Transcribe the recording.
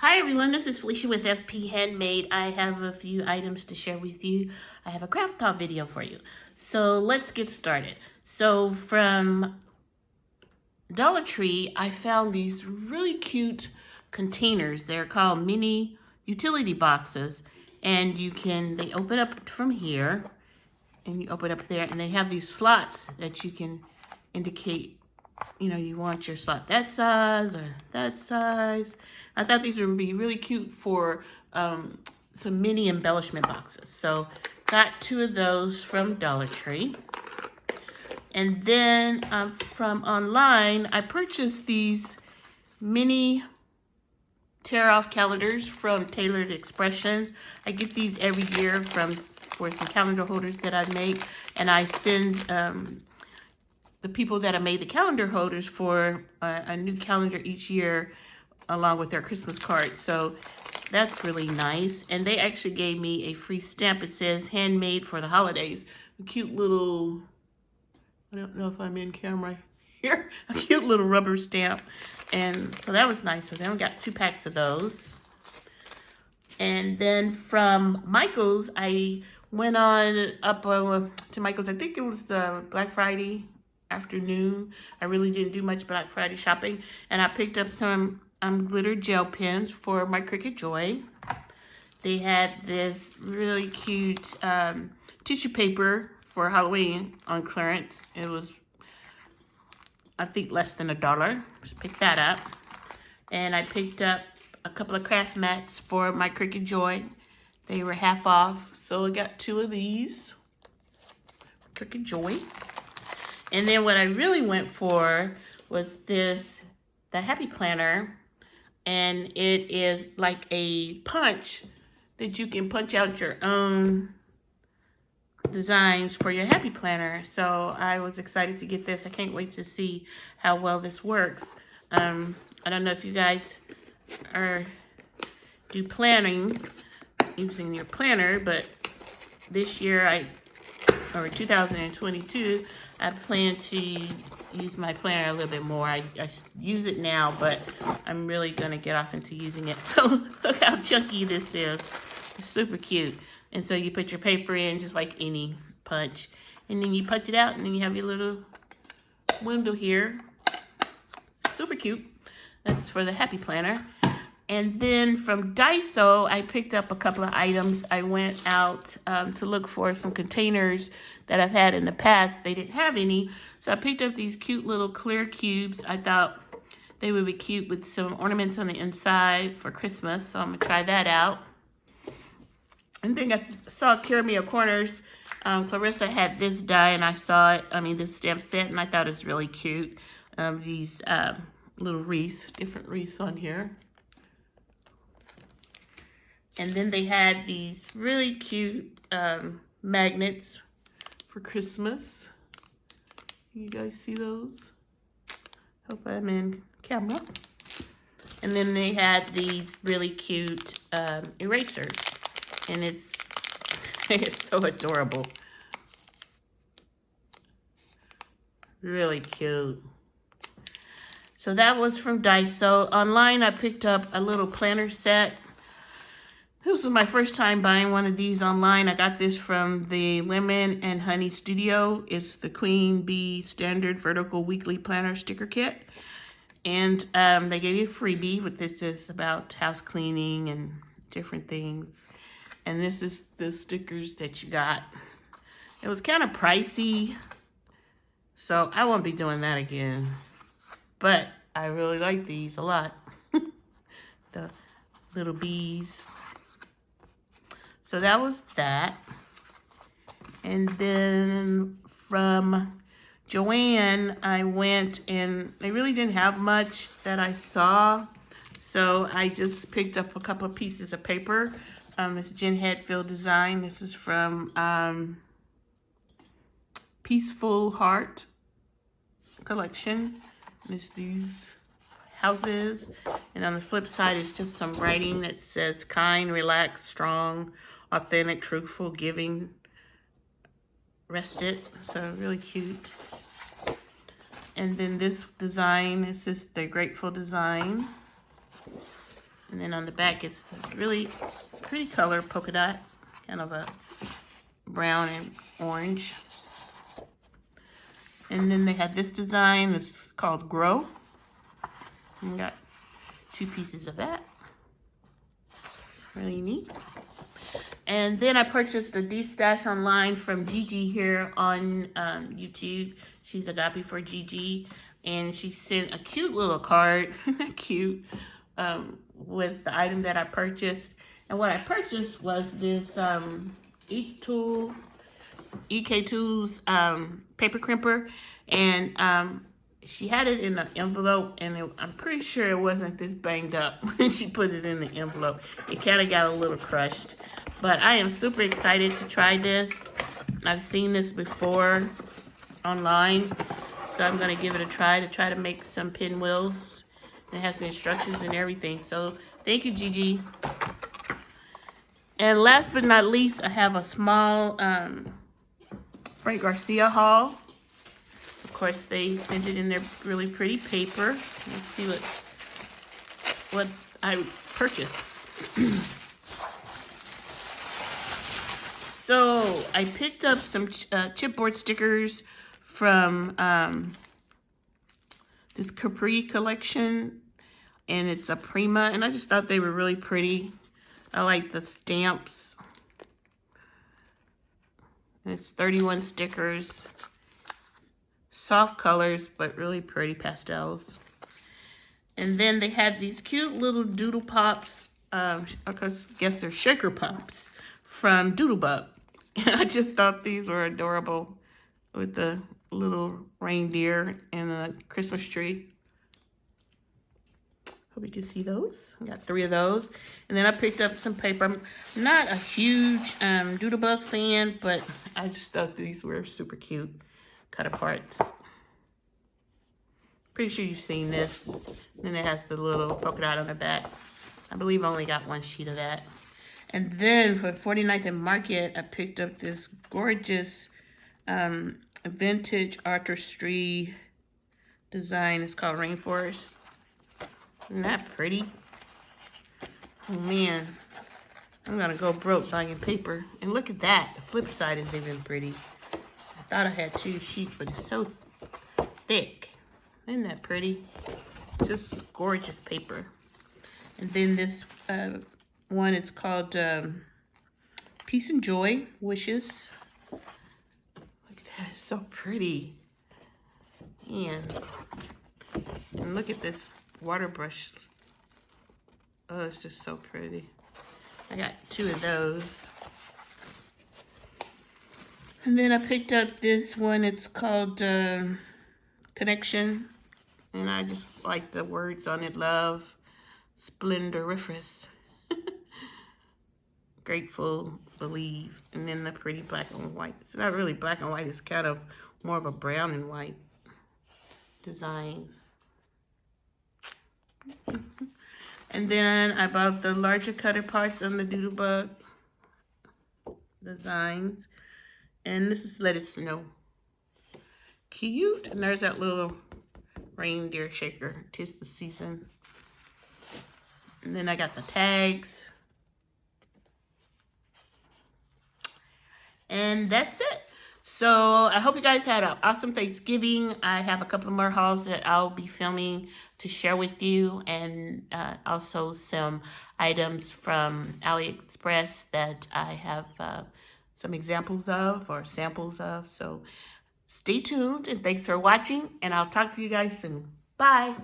Hi everyone, this is Felicia with FP Handmade. I have a few items to share with you. I have a craft top video for you. So let's get started. So from Dollar Tree, I found these really cute containers. They're called mini utility boxes. And they open up from here. And you open up there and they have these slots that you can indicate, you want your slot that size or that size. I thought these would be really cute for some mini embellishment boxes. So got 2 of those from Dollar Tree. And then from online, I purchased these mini tear-off calendars from Tailored Expressions. I get these every year for some calendar holders that I make, and I send the people that I made the calendar holders for a new calendar each year along with their Christmas card. So that's really nice. And they actually gave me a free stamp. It says handmade for the holidays. A cute little, I don't know if I'm in camera here, a cute little rubber stamp. And so that was nice. So then we got 2 packs of those. And then from Michael's, I went on up to Michael's. I think it was the Black Friday afternoon. I really didn't do much Black Friday shopping. And I picked up some glitter gel pens for my Cricut Joy. They had this really cute tissue paper for Halloween on clearance. It was, I think, less than $1. So picked that up. And I picked up a couple of craft mats for my Cricut Joy. They were half off. So I got 2 of these. Cricut Joy. And then what I really went for was the Happy Planner. And it is like a punch that you can punch out your own designs for your Happy Planner. So I was excited to get this. I can't wait to see how well this works. I don't know if you guys do planning using your planner, but this year, or 2022, I plan to use my planner a little bit more. I use it now, but I'm really gonna get off into using it. So look how chunky this is. It's super cute. And so you put your paper in just like any punch, and then you punch it out, and then you have your little window here. Super cute. That's for the Happy Planner. And then from Daiso, I picked up a couple of items. I went out to look for some containers that I've had in the past. They didn't have any, so I picked up these cute little clear cubes. I thought they would be cute with some ornaments on the inside for Christmas, so I'm gonna try that out. And then I saw Caramel Corners. Clarissa had this die, and this stamp set, and I thought it was really cute. These little wreaths, different wreaths on here. And then they had these really cute magnets for Christmas. You guys see those? Hope I'm in camera. And then they had these really cute erasers. And it's so adorable. Really cute. So that was from Daiso. Online, I picked up a little planner set. This was my first time buying one of these online. I got this from the Lemon and Honey Studio. It's the Queen Bee Standard Vertical Weekly Planner Sticker Kit. And they gave you a freebie with this just about house cleaning and different things. And this is the stickers that you got. It was kind of pricey, so I won't be doing that again. But I really like these a lot. The little bees. So that was that. And then from JoAnn, I went and they really didn't have much that I saw. So I just picked up a couple of pieces of paper. It's Jen Hadfield design. This is from Peaceful Heart collection. There's these houses. And on the flip side is just some writing that says kind, relaxed, strong, authentic, truthful, giving, rested. So really cute. And then this design, this is the Grateful design. And then on the back, it's a really pretty color, polka dot, kind of a brown and orange. And then they had this design. It's called Grow. And we got 2 pieces of that. Really neat. And then I purchased a D-stash online from Gigi here on YouTube. She's Agape for Gigi. And she sent a cute little card, cute, with the item that I purchased. And what I purchased was this EK Tools paper crimper. And she had it in an envelope, and I'm pretty sure it wasn't this banged up when she put it in the envelope. It kind of got a little crushed. But I am super excited to try this. I've seen this before online, so I'm going to give it a try to make some pinwheels. It has the instructions and everything. So thank you, Gigi. And last but not least, I have a small Garcia Hall. Of course, they sent it in their really pretty paper. Let's see what I purchased. So I picked up some chipboard stickers from this Capri collection, and it's a Prima, and I just thought they were really pretty. I like the stamps. It's 31 stickers. Soft colors, but really pretty pastels. And then they had these cute little doodle pops. I guess they're shaker pops from Doodlebug. I just thought these were adorable with the little reindeer and the Christmas tree. Hope you can see those. I got 3 of those. And then I picked up some paper. I'm not a huge Doodlebug fan, but I just thought these were super cute. Cut aparts. Pretty sure you've seen this. Then it has the little polka dot on the back. I believe I only got 1 sheet of that. And then for 49th and Market, I picked up this gorgeous vintage artistry design. It's called Rainforest. Isn't that pretty? Oh man, I'm gonna go broke buying paper. And look at that, the flip side is even pretty. I thought I had 2 sheets, but it's so thick. Isn't that pretty? Just gorgeous paper. And then this one, it's called Peace and Joy Wishes. Look at that, it's so pretty. And look at this water brush. Oh, it's just so pretty. I got 2 of those. And then I picked up this one. It's called Connection. And I just like the words on it. Love, splendoriferous, grateful, believe. And then the pretty black and white. It's not really black and white. It's kind of more of a brown and white design. And then I bought the larger cutter parts on the Doodlebug designs. And this is Let It Snow. Cute. And there's that little reindeer shaker. 'Tis the season. And then I got the tags. And that's it. So I hope you guys had an awesome Thanksgiving. I have a couple more hauls that I'll be filming to share with you, and also some items from AliExpress that I have some examples of or samples of. So stay tuned, and thanks for watching, and I'll talk to you guys soon. Bye.